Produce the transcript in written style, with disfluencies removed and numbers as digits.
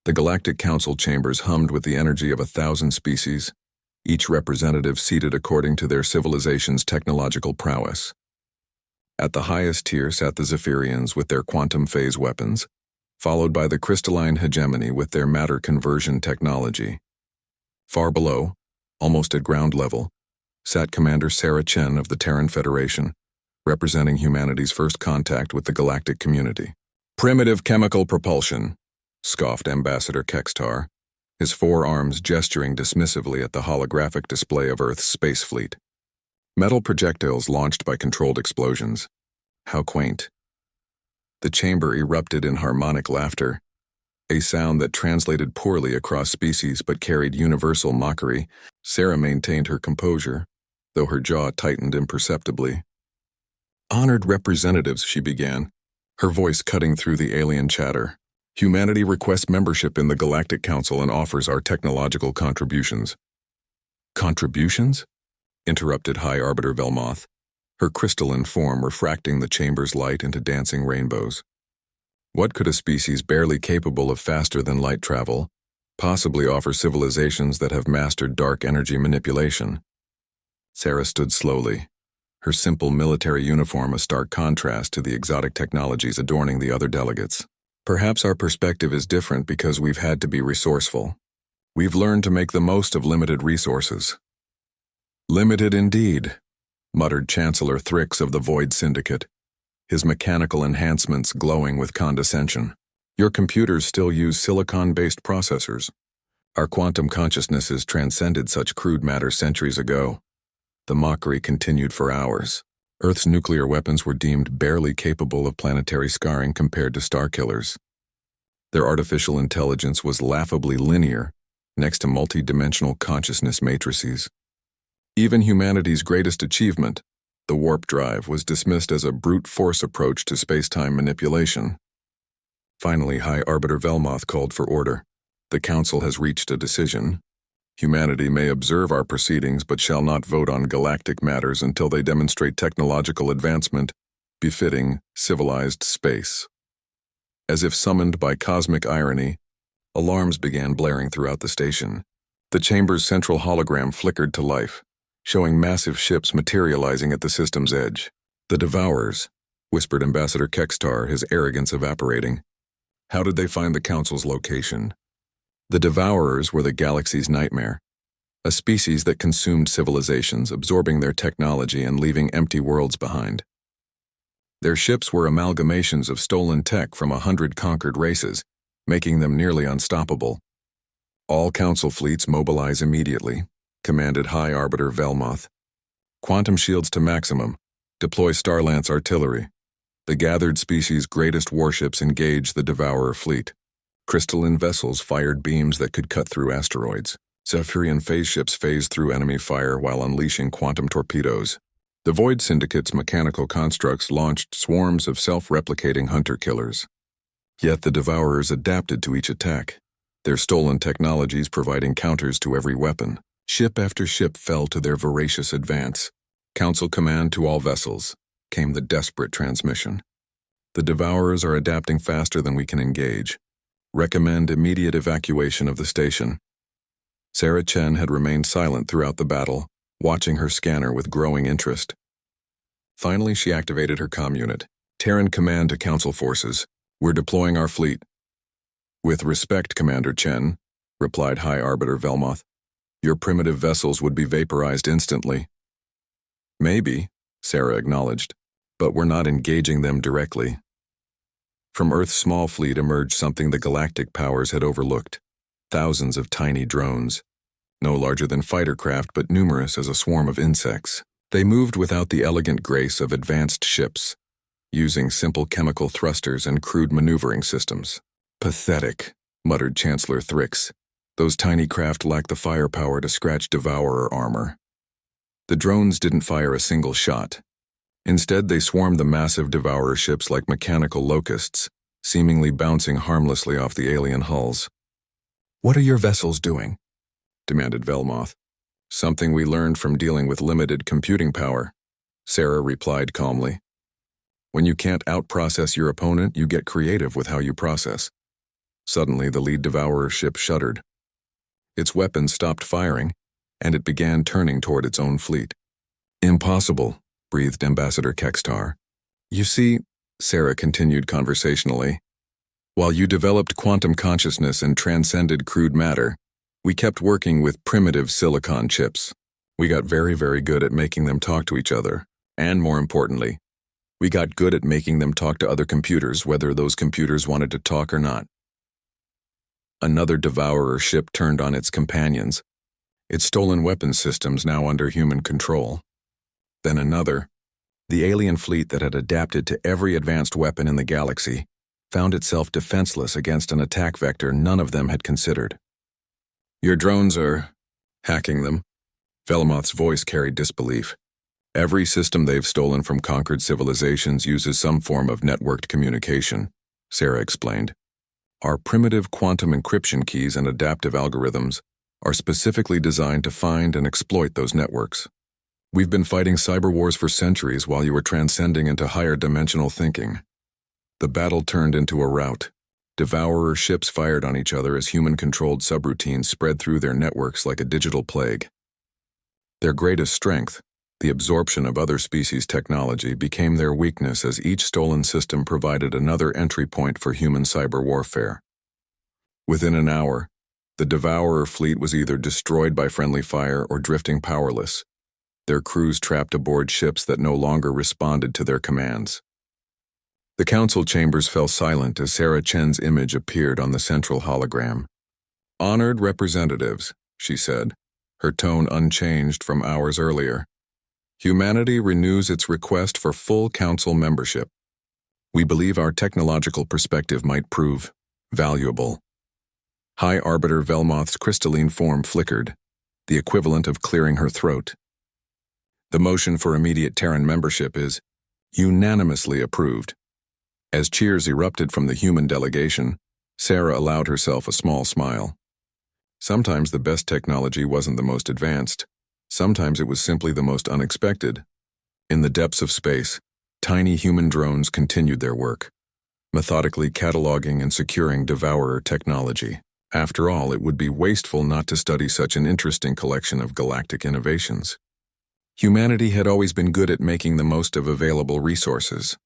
The Galactic Council chambers hummed with the energy of 1,000 species, each representative seated according to their civilization's technological prowess. At the highest tier sat the Zephyrians with their quantum phase weapons, followed by the crystalline hegemony with their matter conversion technology. Far below, almost at ground level, sat Commander Sarah Chen of the Terran Federation, representing humanity's first contact with the galactic community. "Primitive chemical propulsion," scoffed Ambassador Kextar, his forearms gesturing dismissively at the holographic display of Earth's space fleet. Metal projectiles launched by controlled explosions. How quaint. The chamber erupted in harmonic laughter, a sound that translated poorly across species but carried universal mockery. Sarah maintained her composure, though her jaw tightened imperceptibly. "Honored representatives," she began, her voice cutting through the alien chatter. "Humanity requests membership in the Galactic Council and offers our technological contributions." "Contributions?" interrupted High Arbiter Velmoth, her crystalline form refracting the chamber's light into dancing rainbows. What could a species barely capable of faster-than-light travel possibly offer civilizations that have mastered dark energy manipulation? Sarah stood slowly, her simple military uniform a stark contrast to the exotic technologies adorning the other delegates. "Perhaps our perspective is different because we've had to be resourceful. We've learned to make the most of limited resources." "Limited indeed," muttered Chancellor Thrix of the Void Syndicate, his mechanical enhancements glowing with condescension. "Your computers still use silicon-based processors. Our quantum consciousnesses transcended such crude matter centuries ago." The mockery continued for hours. Earth's nuclear weapons were deemed barely capable of planetary scarring compared to starkillers. Their artificial intelligence was laughably linear next to multi-dimensional consciousness matrices. Even humanity's greatest achievement, the warp drive, was dismissed as a brute force approach to space-time manipulation. Finally, High Arbiter Velmoth called for order. "The Council has reached a decision. Humanity may observe our proceedings but shall not vote on galactic matters until they demonstrate technological advancement befitting civilized space." As if summoned by cosmic irony, alarms began blaring throughout the station. The chamber's central hologram flickered to life, showing massive ships materializing at the system's edge. "The Devourers," whispered Ambassador Kextar, his arrogance evaporating. "How did they find the Council's location?" The Devourers were the galaxy's nightmare, a species that consumed civilizations, absorbing their technology and leaving empty worlds behind. Their ships were amalgamations of stolen tech from 100 conquered races, making them nearly unstoppable. "All Council fleets mobilize immediately," commanded High Arbiter Velmoth. "Quantum shields to maximum. Deploy Starlance artillery. The gathered species' greatest warships engage the Devourer fleet. Crystalline vessels fired beams that could cut through asteroids. Zephyrian phase ships phased through enemy fire while unleashing quantum torpedoes. The Void Syndicate's mechanical constructs launched swarms of self-replicating hunter-killers. Yet the Devourers adapted to each attack, their stolen technologies providing counters to every weapon. Ship after ship fell to their voracious advance. "Council command to all vessels," came the desperate transmission. "The Devourers are adapting faster than we can engage. Recommend immediate evacuation of the station." Sarah Chen had remained silent throughout the battle, watching her scanner with growing interest. Finally, she activated her comm unit. "Terran command to Council forces. We're deploying our fleet." "With respect, Commander Chen," replied High Arbiter Velmoth, "your primitive vessels would be vaporized instantly." "Maybe," Sarah acknowledged, "but we're not engaging them directly." From Earth's small fleet emerged something the galactic powers had overlooked. Thousands of tiny drones, no larger than fighter craft but numerous as a swarm of insects. They moved without the elegant grace of advanced ships, using simple chemical thrusters and crude maneuvering systems. "Pathetic," muttered Chancellor Thrix. "Those tiny craft lack the firepower to scratch Devourer armor." The drones didn't fire a single shot. Instead, they swarmed the massive Devourer ships like mechanical locusts, seemingly bouncing harmlessly off the alien hulls. "What are your vessels doing?" demanded Velmoth. "Something we learned from dealing with limited computing power," Sarah replied calmly. "When you can't outprocess your opponent, you get creative with how you process." Suddenly, the lead Devourer ship shuddered. Its weapons stopped firing, and it began turning toward its own fleet. "Impossible," breathed Ambassador Kextar. "You see," Sarah continued conversationally, "while you developed quantum consciousness and transcended crude matter, we kept working with primitive silicon chips. We got very, very good at making them talk to each other, and more importantly, we got good at making them talk to other computers, whether those computers wanted to talk or not." Another Devourer ship turned on its companions, its stolen weapons systems now under human control. Then another. The alien fleet that had adapted to every advanced weapon in the galaxy found itself defenseless against an attack vector none of them had considered. "Your drones are hacking them." Velmoth's voice carried disbelief. "Every system they've stolen from conquered civilizations uses some form of networked communication," Sarah explained. "Our primitive quantum encryption keys and adaptive algorithms are specifically designed to find and exploit those networks. We've been fighting cyber wars for centuries while you were transcending into higher dimensional thinking." The battle turned into a rout. Devourer ships fired on each other as human-controlled subroutines spread through their networks like a digital plague. Their greatest strength, the absorption of other species' technology, became their weakness as each stolen system provided another entry point for human cyber warfare. Within an hour, the Devourer fleet was either destroyed by friendly fire or drifting powerless, their crews trapped aboard ships that no longer responded to their commands. The council chambers fell silent as Sarah Chen's image appeared on the central hologram. "Honored representatives," she said, her tone unchanged from hours earlier. "Humanity renews its request for full council membership. We believe our technological perspective might prove valuable." High Arbiter Velmoth's crystalline form flickered, the equivalent of clearing her throat. "The motion for immediate Terran membership is unanimously approved." As cheers erupted from the human delegation, Sarah allowed herself a small smile. Sometimes the best technology wasn't the most advanced. Sometimes it was simply the most unexpected. In the depths of space, tiny human drones continued their work, methodically cataloging and securing Devourer technology. After all, it would be wasteful not to study such an interesting collection of galactic innovations. Humanity had always been good at making the most of available resources.